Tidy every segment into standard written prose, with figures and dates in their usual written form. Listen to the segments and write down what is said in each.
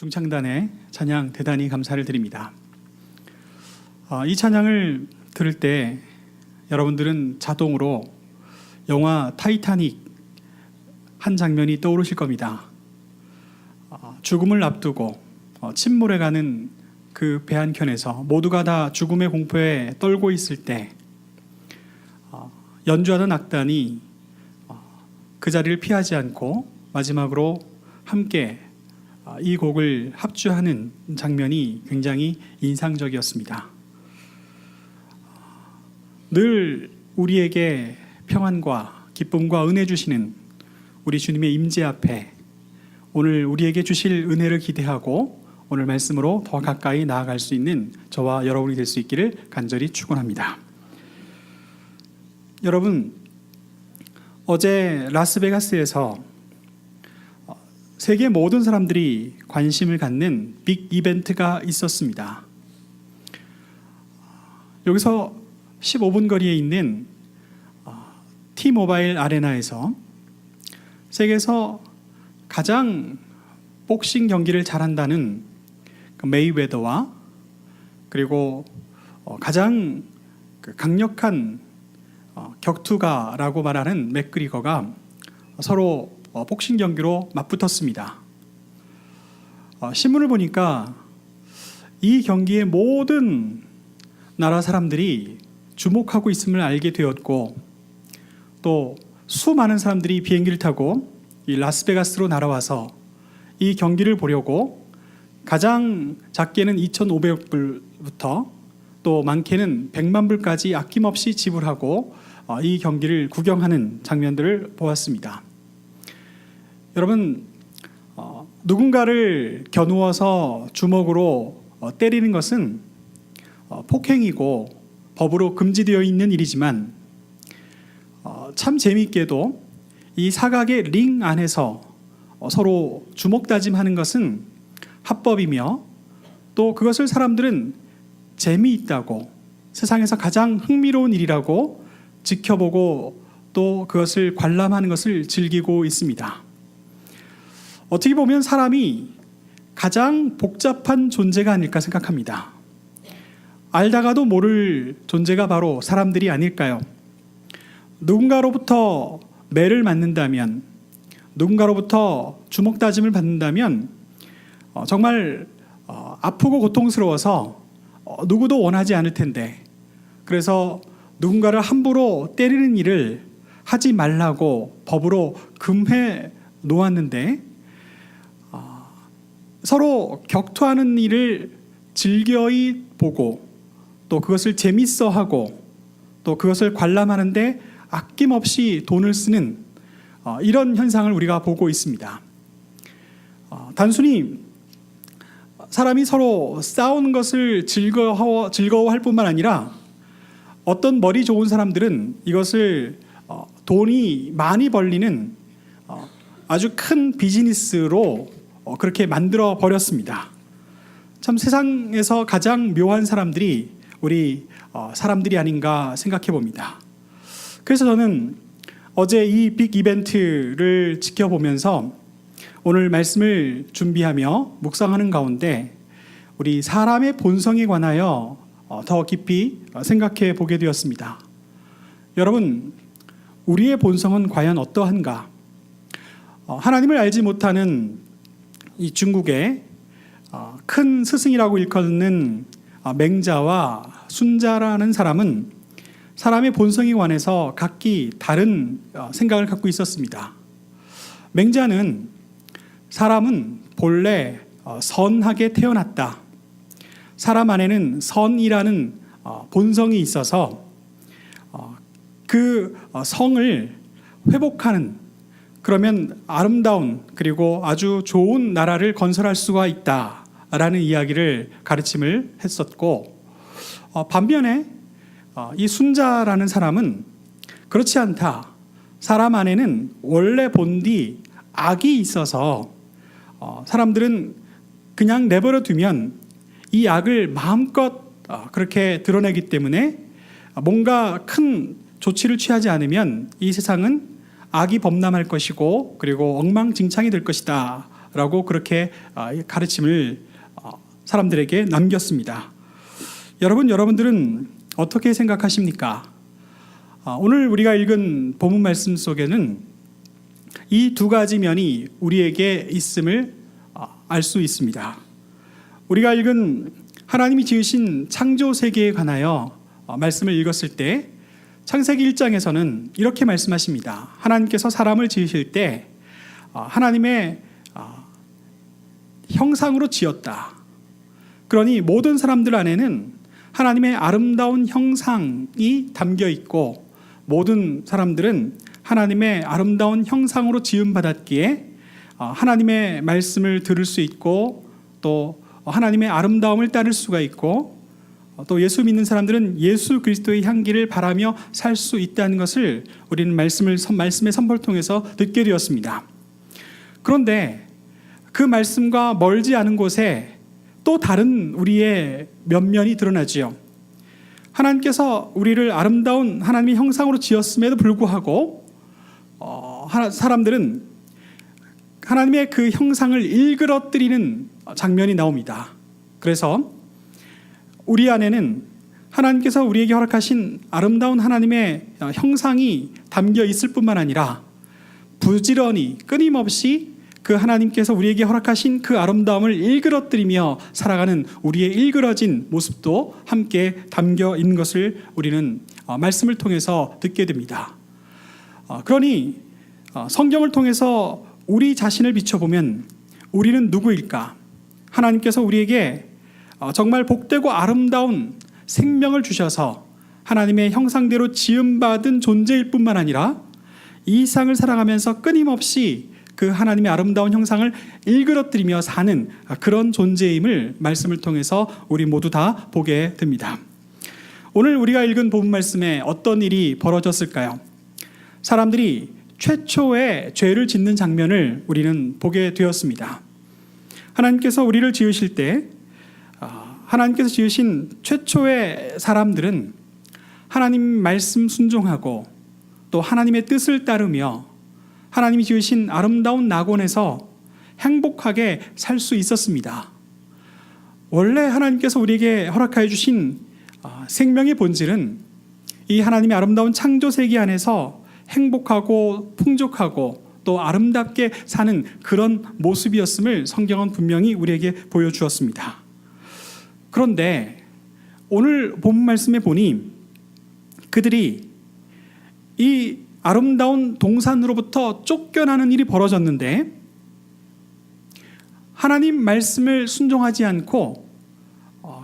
중창단의 찬양 대단히 감사를 드립니다. 이 찬양을 들을 때 여러분들은 자동으로 영화 타이타닉 한 장면이 떠오르실 겁니다. 죽음을 앞두고 침몰해 가는 그 배 한켠에서 모두가 다 죽음의 공포에 떨고 있을 때 연주하던 악단이 그 자리를 피하지 않고 마지막으로 함께 이 곡을 합주하는 장면이 굉장히 인상적이었습니다. 늘 우리에게 평안과 기쁨과 은혜 주시는 우리 주님의 임재 앞에 오늘 우리에게 주실 은혜를 기대하고 오늘 말씀으로 더 가까이 나아갈 수 있는 저와 여러분이 될 수 있기를 간절히 축원합니다. 여러분, 어제 라스베가스에서 세계 모든 사람들이 관심을 갖는 빅 이벤트가 있었습니다. 여기서 15분 거리에 있는 T-모바일 아레나에서 세계에서 가장 복싱 경기를 잘한다는 메이웨더와 그리고 가장 강력한 격투가라고 말하는 맥그리거가 서로 복싱 경기로 맞붙었습니다. 신문을 보니까 이 경기에 모든 나라 사람들이 주목하고 있음을 알게 되었고 또 수많은 사람들이 비행기를 타고 이 라스베가스로 날아와서 이 경기를 보려고 가장 작게는 2,500불부터 또 많게는 100만 불까지 아낌없이 지불하고 이 경기를 구경하는 장면들을 보았습니다. 여러분, 누군가를 겨누어서 주먹으로 때리는 것은 폭행이고 법으로 금지되어 있는 일이지만 참 재미있게도 이 사각의 링 안에서 서로 주먹 다짐하는 것은 합법이며 또 그것을 사람들은 재미있다고 세상에서 가장 흥미로운 일이라고 지켜보고 또 그것을 관람하는 것을 즐기고 있습니다. 어떻게 보면 사람이 가장 복잡한 존재가 아닐까 생각합니다. 알다가도 모를 존재가 바로 사람들이 아닐까요? 누군가로부터 매를 맞는다면, 누군가로부터 주먹 다짐을 받는다면 정말 아프고 고통스러워서 누구도 원하지 않을 텐데, 그래서 누군가를 함부로 때리는 일을 하지 말라고 법으로 금해 놓았는데 서로 격투하는 일을 즐겨이 보고 또 그것을 재밌어하고 또 그것을 관람하는데 아낌없이 돈을 쓰는 이런 현상을 우리가 보고 있습니다. 단순히 사람이 서로 싸우는 것을 즐거워할 뿐만 아니라 어떤 머리 좋은 사람들은 이것을 돈이 많이 벌리는 아주 큰 비즈니스로 그렇게 만들어 버렸습니다. 참 세상에서 가장 묘한 사람들이 우리 사람들이 아닌가 생각해 봅니다. 그래서 저는 어제 이 빅 이벤트를 지켜보면서 오늘 말씀을 준비하며 묵상하는 가운데 우리 사람의 본성에 관하여 더 깊이 생각해 보게 되었습니다. 여러분, 우리의 본성은 과연 어떠한가? 하나님을 알지 못하는 이 중국의 큰 스승이라고 일컫는 맹자와 순자라는 사람은 사람의 본성에 관해서 각기 다른 생각을 갖고 있었습니다. 맹자는 사람은 본래 선하게 태어났다. 사람 안에는 선이라는 본성이 있어서 그 성을 회복하는, 그러면 아름다운 그리고 아주 좋은 나라를 건설할 수가 있다라는 이야기를 가르침을 했었고, 반면에 이 순자라는 사람은 그렇지 않다. 사람 안에는 원래 본디 악이 있어서 사람들은 그냥 내버려 두면 이 악을 마음껏 그렇게 드러내기 때문에 뭔가 큰 조치를 취하지 않으면 이 세상은 악이 범람할 것이고 그리고 엉망진창이 될 것이다 라고 그렇게 가르침을 사람들에게 남겼습니다. 여러분들은 어떻게 생각하십니까? 오늘 우리가 읽은 본문 말씀 속에는 이 두 가지 면이 우리에게 있음을 알 수 있습니다. 우리가 읽은 하나님이 지으신 창조 세계에 관하여 말씀을 읽었을 때 창세기 1장에서는 이렇게 말씀하십니다. 하나님께서 사람을 지으실 때 하나님의 형상으로 지었다. 그러니 모든 사람들 안에는 하나님의 아름다운 형상이 담겨 있고 모든 사람들은 하나님의 아름다운 형상으로 지음받았기에 하나님의 말씀을 들을 수 있고 또 하나님의 아름다움을 따를 수가 있고 또 예수 믿는 사람들은 예수 그리스도의 향기를 바라며 살 수 있다는 것을 우리는 말씀의 선포를 통해서 듣게 되었습니다. 그런데 그 말씀과 멀지 않은 곳에 또 다른 우리의 면면이 드러나지요. 하나님께서 우리를 아름다운 하나님의 형상으로 지었음에도 불구하고 사람들은 하나님의 그 형상을 일그러뜨리는 장면이 나옵니다. 그래서 우리 안에는 하나님께서 우리에게 허락하신 아름다운 하나님의 형상이 담겨 있을 뿐만 아니라 부지런히 끊임없이 그 하나님께서 우리에게 허락하신 그 아름다움을 일그러뜨리며 살아가는 우리의 일그러진 모습도 함께 담겨 있는 것을 우리는 말씀을 통해서 듣게 됩니다. 그러니 성경을 통해서 우리 자신을 비춰보면 우리는 누구일까? 하나님께서 우리에게 정말 복되고 아름다운 생명을 주셔서 하나님의 형상대로 지음받은 존재일 뿐만 아니라 이 세상을 살아가면서 끊임없이 그 하나님의 아름다운 형상을 일그러뜨리며 사는 그런 존재임을 말씀을 통해서 우리 모두 다 보게 됩니다. 오늘 우리가 읽은 본문 말씀에 어떤 일이 벌어졌을까요? 사람들이 최초의 죄를 짓는 장면을 우리는 보게 되었습니다. 하나님께서 우리를 지으실 때 하나님께서 지으신 최초의 사람들은 하나님 말씀 순종하고 또 하나님의 뜻을 따르며 하나님이 지으신 아름다운 낙원에서 행복하게 살 수 있었습니다. 원래 하나님께서 우리에게 허락하여 주신 생명의 본질은 이 하나님의 아름다운 창조 세계 안에서 행복하고 풍족하고 또 아름답게 사는 그런 모습이었음을 성경은 분명히 우리에게 보여주었습니다. 그런데 오늘 본문 말씀에 보니 그들이 이 아름다운 동산으로부터 쫓겨나는 일이 벌어졌는데 하나님 말씀을 순종하지 않고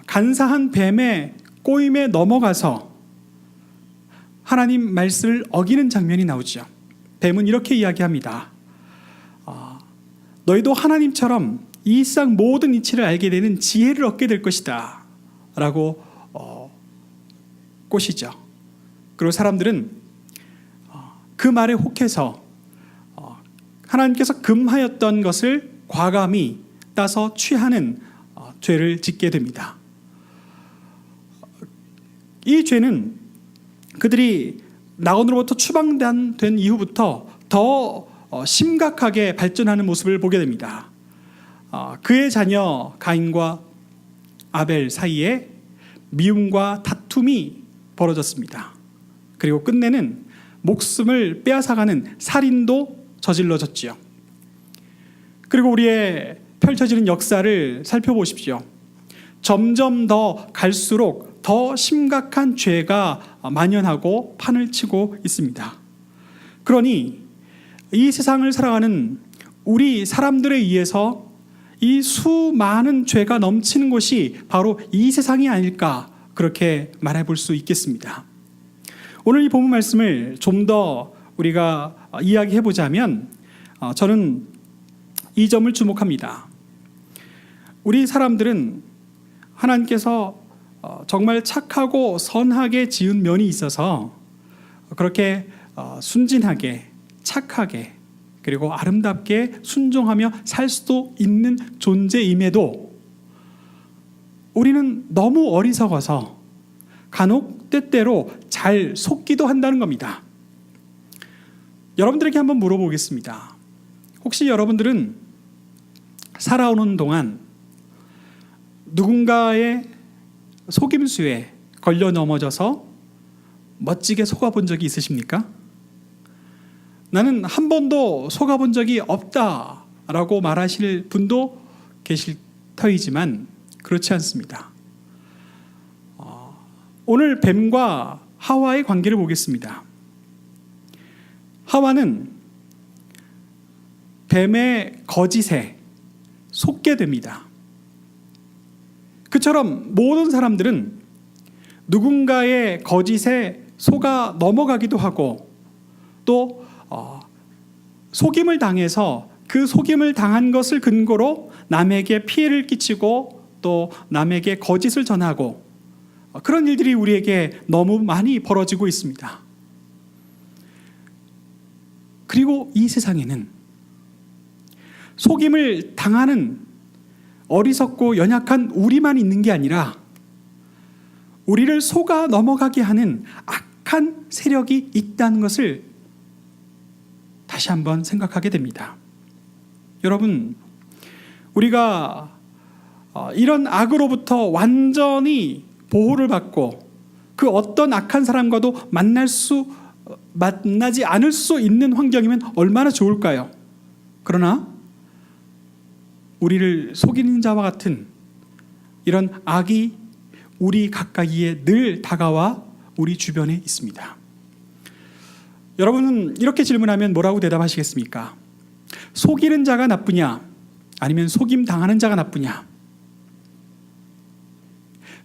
간사한 뱀의 꼬임에 넘어가서 하나님 말씀을 어기는 장면이 나오죠. 뱀은 이렇게 이야기합니다. 너희도 하나님처럼 이 세상 모든 이치를 알게 되는 지혜를 얻게 될 것이다 라고 꼬시죠. 그리고 사람들은 그 말에 혹해서 하나님께서 금하였던 것을 과감히 따서 취하는 죄를 짓게 됩니다. 이 죄는 그들이 낙원으로부터 추방된 이후부터 더 심각하게 발전하는 모습을 보게 됩니다. 그의 자녀 가인과 아벨 사이에 미움과 다툼이 벌어졌습니다. 그리고 끝내는 목숨을 빼앗아가는 살인도 저질러졌지요. 그리고 우리의 펼쳐지는 역사를 살펴보십시오. 점점 더 갈수록 더 심각한 죄가 만연하고 판을 치고 있습니다. 그러니 이 세상을 살아가는 우리 사람들에 의해서 이 수많은 죄가 넘치는 것이 바로 이 세상이 아닐까 그렇게 말해볼 수 있겠습니다. 오늘 이 본문 말씀을 좀 더 우리가 이야기해 보자면 저는 이 점을 주목합니다. 우리 사람들은 하나님께서 정말 착하고 선하게 지은 면이 있어서 그렇게 순진하게 착하게 그리고 아름답게 순종하며 살 수도 있는 존재임에도 우리는 너무 어리석어서 간혹 때때로 잘 속기도 한다는 겁니다. 여러분들에게 한번 물어보겠습니다. 혹시 여러분들은 살아오는 동안 누군가의 속임수에 걸려 넘어져서 멋지게 속아본 적이 있으십니까? 나는 한 번도 속아본 적이 없다라고 말하실 분도 계실 터이지만 그렇지 않습니다. 오늘 뱀과 하와의 관계를 보겠습니다. 하와는 뱀의 거짓에 속게 됩니다. 그처럼 모든 사람들은 누군가의 거짓에 속아 넘어가기도 하고 또 속임을 당해서 그 속임을 당한 것을 근거로 남에게 피해를 끼치고 또 남에게 거짓을 전하고 그런 일들이 우리에게 너무 많이 벌어지고 있습니다. 그리고 이 세상에는 속임을 당하는 어리석고 연약한 우리만 있는 게 아니라 우리를 속아 넘어가게 하는 악한 세력이 있다는 것을 다시 한번 생각하게 됩니다. 여러분, 우리가 이런 악으로부터 완전히 보호를 받고 그 어떤 악한 사람과도 만나지 않을 수 있는 환경이면 얼마나 좋을까요? 그러나 우리를 속이는 자와 같은 이런 악이 우리 가까이에 늘 다가와 우리 주변에 있습니다. 여러분은 이렇게 질문하면 뭐라고 대답하시겠습니까? 속이는 자가 나쁘냐? 아니면 속임 당하는 자가 나쁘냐?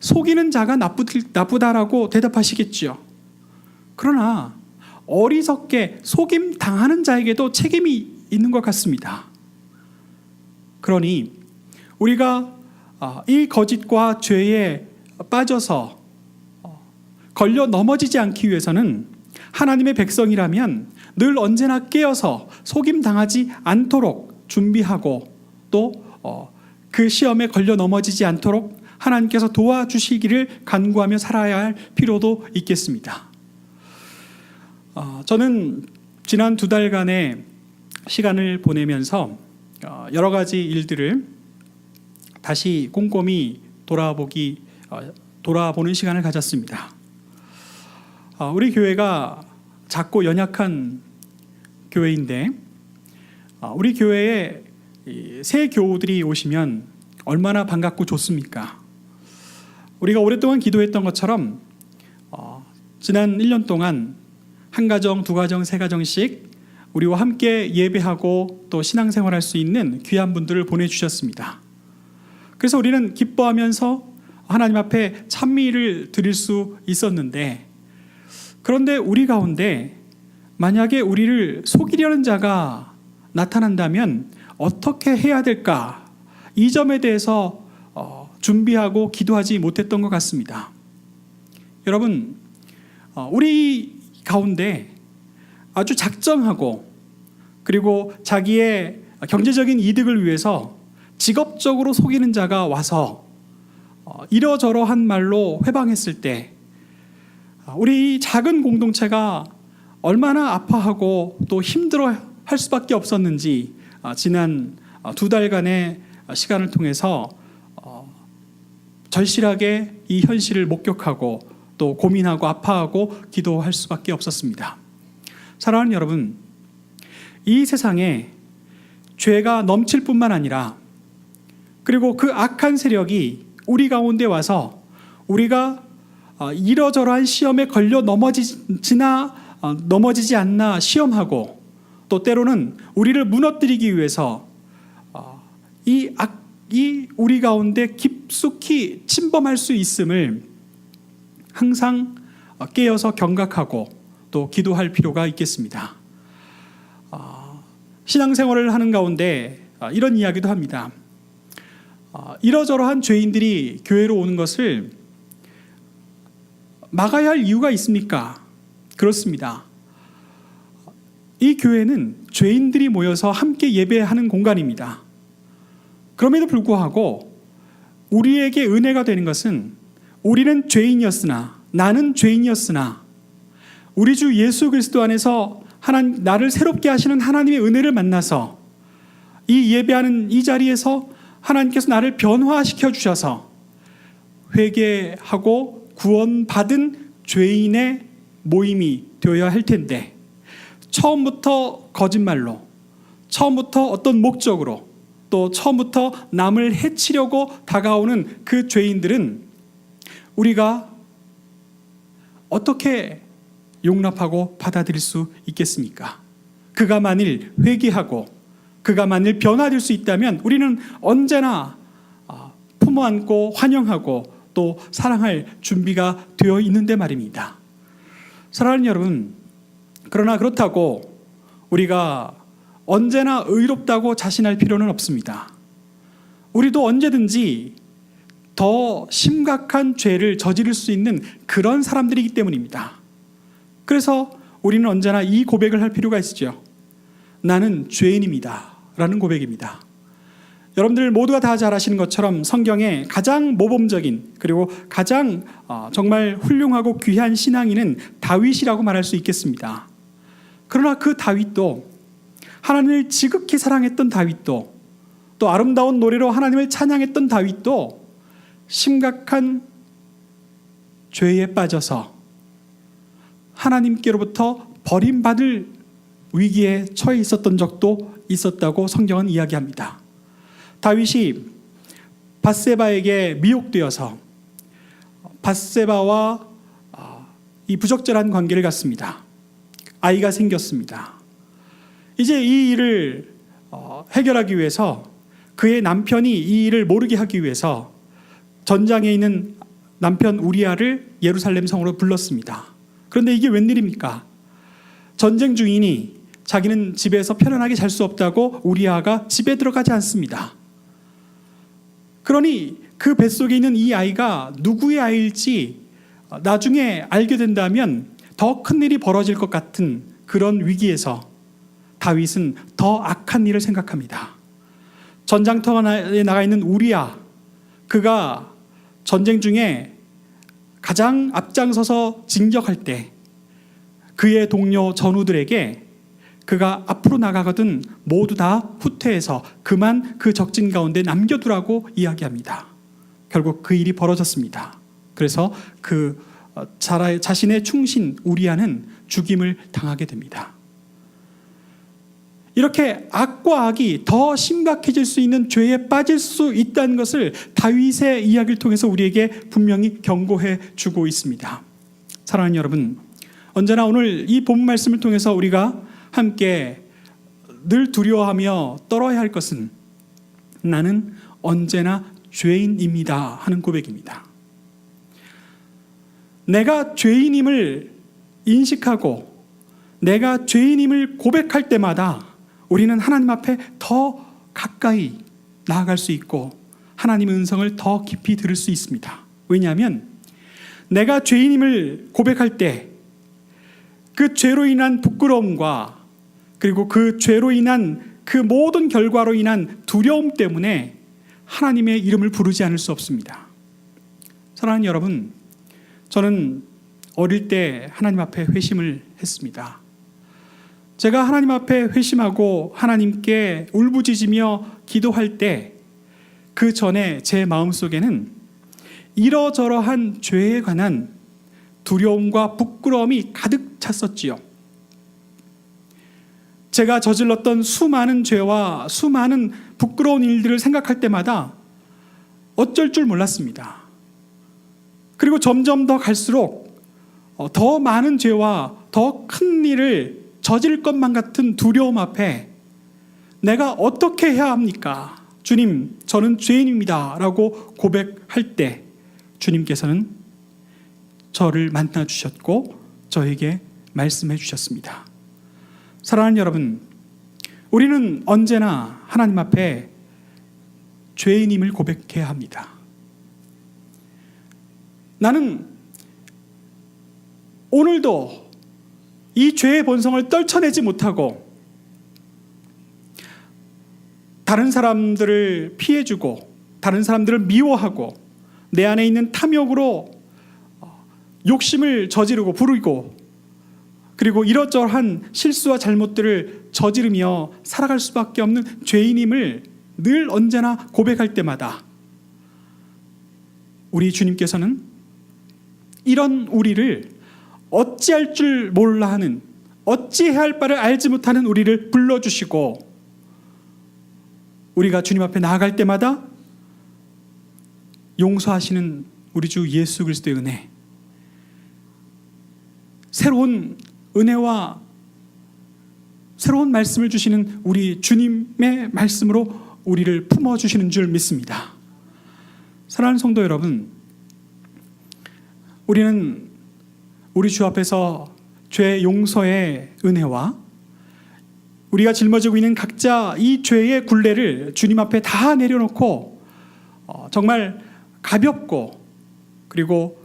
속이는 자가 나쁘다라고 대답하시겠지요. 그러나 어리석게 속임 당하는 자에게도 책임이 있는 것 같습니다. 그러니 우리가 이 거짓과 죄에 빠져서 걸려 넘어지지 않기 위해서는 하나님의 백성이라면 늘 언제나 깨어서 속임 당하지 않도록 준비하고 또 그 시험에 걸려 넘어지지 않도록 하나님께서 도와주시기를 간구하며 살아야 할 필요도 있겠습니다. 저는 지난 2달간의 시간을 보내면서 여러 가지 일들을 다시 꼼꼼히 돌아보는 시간을 가졌습니다. 우리 교회가 작고 연약한 교회인데 우리 교회에 새 교우들이 오시면 얼마나 반갑고 좋습니까? 우리가 오랫동안 기도했던 것처럼 지난 1년 동안 한 가정, 두 가정, 세 가정씩 우리와 함께 예배하고 또 신앙생활할 수 있는 귀한 분들을 보내주셨습니다. 그래서 우리는 기뻐하면서 하나님 앞에 찬미를 드릴 수 있었는데, 그런데 우리 가운데 만약에 우리를 속이려는 자가 나타난다면 어떻게 해야 될까? 이 점에 대해서 준비하고 기도하지 못했던 것 같습니다. 여러분, 우리 가운데 아주 작정하고 그리고 자기의 경제적인 이득을 위해서 직업적으로 속이는 자가 와서 이러저러한 말로 회방했을 때 우리 작은 공동체가 얼마나 아파하고 또 힘들어 할 수밖에 없었는지 지난 2달간의 시간을 통해서 절실하게 이 현실을 목격하고 또 고민하고 아파하고 기도할 수밖에 없었습니다. 사랑하는 여러분, 이 세상에 죄가 넘칠 뿐만 아니라 그리고 그 악한 세력이 우리 가운데 와서 우리가 이러저러한 시험에 걸려 넘어지지 않나 시험하고 또 때로는 우리를 무너뜨리기 위해서 이 우리 가운데 깊숙이 침범할 수 있음을 항상 깨어서 경각하고 또 기도할 필요가 있겠습니다. 신앙생활을 하는 가운데 이런 이야기도 합니다. 이러저러한 죄인들이 교회로 오는 것을 막아야 할 이유가 있습니까? 그렇습니다. 이 교회는 죄인들이 모여서 함께 예배하는 공간입니다. 그럼에도 불구하고 우리에게 은혜가 되는 것은 우리는 죄인이었으나, 나는 죄인이었으나 우리 주 예수 그리스도 안에서 나를 새롭게 하시는 하나님의 은혜를 만나서 이 예배하는 이 자리에서 하나님께서 나를 변화시켜 주셔서 회개하고 구원받은 죄인의 모임이 되어야 할 텐데, 처음부터 거짓말로, 처음부터 어떤 목적으로, 또 처음부터 남을 해치려고 다가오는 그 죄인들은 우리가 어떻게 용납하고 받아들일 수 있겠습니까? 그가 만일 회개하고 그가 만일 변화될 수 있다면 우리는 언제나 품어안고 환영하고 또 사랑할 준비가 되어 있는데 말입니다. 사랑하는 여러분, 그러나 그렇다고 우리가 언제나 의롭다고 자신할 필요는 없습니다. 우리도 언제든지 더 심각한 죄를 저지를 수 있는 그런 사람들이기 때문입니다. 그래서 우리는 언제나 이 고백을 할 필요가 있죠. 나는 죄인입니다 라는 고백입니다. 여러분들 모두가 다 잘 아시는 것처럼 성경에 가장 모범적인, 그리고 가장 정말 훌륭하고 귀한 신앙인은 다윗이라고 말할 수 있겠습니다. 그러나 그 다윗도, 하나님을 지극히 사랑했던 다윗도, 또 아름다운 노래로 하나님을 찬양했던 다윗도 심각한 죄에 빠져서 하나님께로부터 버림받을 위기에 처해 있었던 적도 있었다고 성경은 이야기합니다. 다윗이 밧세바에게 미혹되어서 밧세바와 이 부적절한 관계를 갖습니다. 아이가 생겼습니다. 이제 이 일을 해결하기 위해서 그의 남편이 이 일을 모르게 하기 위해서 전장에 있는 남편 우리아를 예루살렘 성으로 불렀습니다. 그런데 이게 웬일입니까? 전쟁 중이니 자기는 집에서 편안하게 잘 수 없다고 우리아가 집에 들어가지 않습니다. 그러니 그 뱃속에 있는 이 아이가 누구의 아이일지 나중에 알게 된다면 더 큰 일이 벌어질 것 같은 그런 위기에서 다윗은 더 악한 일을 생각합니다. 전장터에 나가 있는 우리아, 그가 전쟁 중에 가장 앞장서서 진격할 때 그의 동료 전우들에게 그가 앞으로 나가거든 모두 다 후퇴해서 그만 그 적진 가운데 남겨두라고 이야기합니다. 결국 그 일이 벌어졌습니다. 그래서 그 자신의 충신 우리아는 죽임을 당하게 됩니다. 이렇게 악과 악이 더 심각해질 수 있는 죄에 빠질 수 있다는 것을 다윗의 이야기를 통해서 우리에게 분명히 경고해 주고 있습니다. 사랑하는 여러분, 언제나 오늘 이 본 말씀을 통해서 우리가 함께 늘 두려워하며 떨어야 할 것은 나는 언제나 죄인입니다 하는 고백입니다. 내가 죄인임을 인식하고 내가 죄인임을 고백할 때마다 우리는 하나님 앞에 더 가까이 나아갈 수 있고 하나님의 음성을 더 깊이 들을 수 있습니다. 왜냐하면 내가 죄인임을 고백할 때 그 죄로 인한 부끄러움과 그리고 그 죄로 인한 그 모든 결과로 인한 두려움 때문에 하나님의 이름을 부르지 않을 수 없습니다. 사랑하는 여러분, 저는 어릴 때 하나님 앞에 회심을 했습니다. 제가 하나님 앞에 회심하고 하나님께 울부짖으며 기도할 때 그 전에 제 마음속에는 이러저러한 죄에 관한 두려움과 부끄러움이 가득 찼었지요. 제가 저질렀던 수많은 죄와 수많은 부끄러운 일들을 생각할 때마다 어쩔 줄 몰랐습니다. 그리고 점점 더 갈수록 더 많은 죄와 더 큰 일을 저질 것만 같은 두려움 앞에 내가 어떻게 해야 합니까? 주님, 저는 죄인입니다 라고 고백할 때 주님께서는 저를 만나 주셨고 저에게 말씀해 주셨습니다. 사랑하는 여러분, 우리는 언제나 하나님 앞에 죄인임을 고백해야 합니다. 나는 오늘도 이 죄의 본성을 떨쳐내지 못하고 다른 사람들을 피해주고 다른 사람들을 미워하고 내 안에 있는 탐욕으로 욕심을 저지르고 부리고 그리고 이러저러한 실수와 잘못들을 저지르며 살아갈 수밖에 없는 죄인임을 늘 언제나 고백할 때마다 우리 주님께서는 이런 우리를 어찌할 줄 몰라 하는, 어찌해야 할 바를 알지 못하는 우리를 불러주시고, 우리가 주님 앞에 나아갈 때마다 용서하시는 우리 주 예수 그리스도의 은혜, 새로운 은혜와 새로운 말씀을 주시는 우리 주님의 말씀으로 우리를 품어주시는 줄 믿습니다. 사랑하는 성도 여러분, 우리는 우리 주 앞에서 죄 용서의 은혜와 우리가 짊어지고 있는 각자 이 죄의 굴레를 주님 앞에 다 내려놓고 정말 가볍고 그리고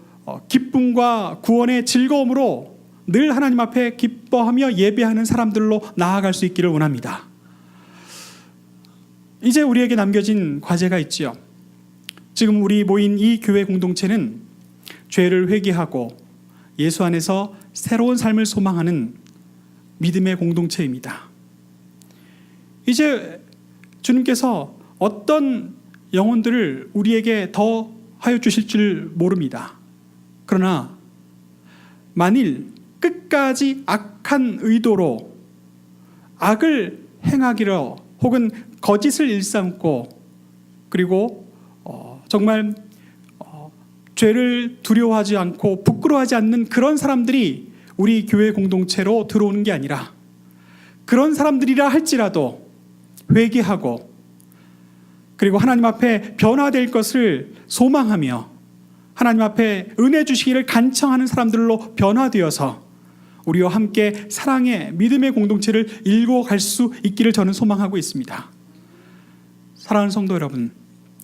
기쁨과 구원의 즐거움으로 늘 하나님 앞에 기뻐하며 예배하는 사람들로 나아갈 수 있기를 원합니다. 이제 우리에게 남겨진 과제가 있지요. 지금 우리 모인 이 교회 공동체는 죄를 회개하고 예수 안에서 새로운 삶을 소망하는 믿음의 공동체입니다. 이제 주님께서 어떤 영혼들을 우리에게 더 하여 주실 줄 모릅니다. 그러나 만일 끝까지 악한 의도로 악을 행하기로 혹은 거짓을 일삼고 그리고 정말 죄를 두려워하지 않고 부끄러워하지 않는 그런 사람들이 우리 교회 공동체로 들어오는 게 아니라, 그런 사람들이라 할지라도 회개하고 그리고 하나님 앞에 변화될 것을 소망하며 하나님 앞에 은혜 주시기를 간청하는 사람들로 변화되어서 우리와 함께 사랑의 믿음의 공동체를 일궈 갈 수 있기를 저는 소망하고 있습니다. 사랑하는 성도 여러분,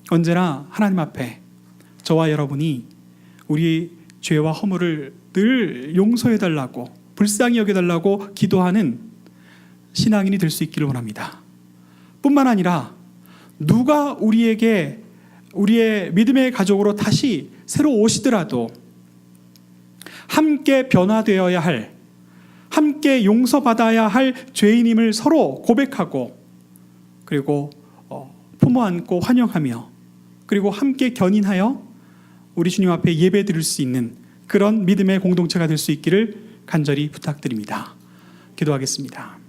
언제나 하나님 앞에 저와 여러분이 우리 죄와 허물을 늘 용서해달라고, 불쌍히 여겨달라고 기도하는 신앙인이 될 수 있기를 원합니다. 뿐만 아니라 누가 우리에게 우리의 믿음의 가족으로 다시 새로 오시더라도 함께 변화되어야 할, 함께 용서받아야 할 죄인임을 서로 고백하고 그리고 품어 안고 환영하며 그리고 함께 견인하여 우리 주님 앞에 예배 드릴 수 있는 그런 믿음의 공동체가 될 수 있기를 간절히 부탁드립니다. 기도하겠습니다.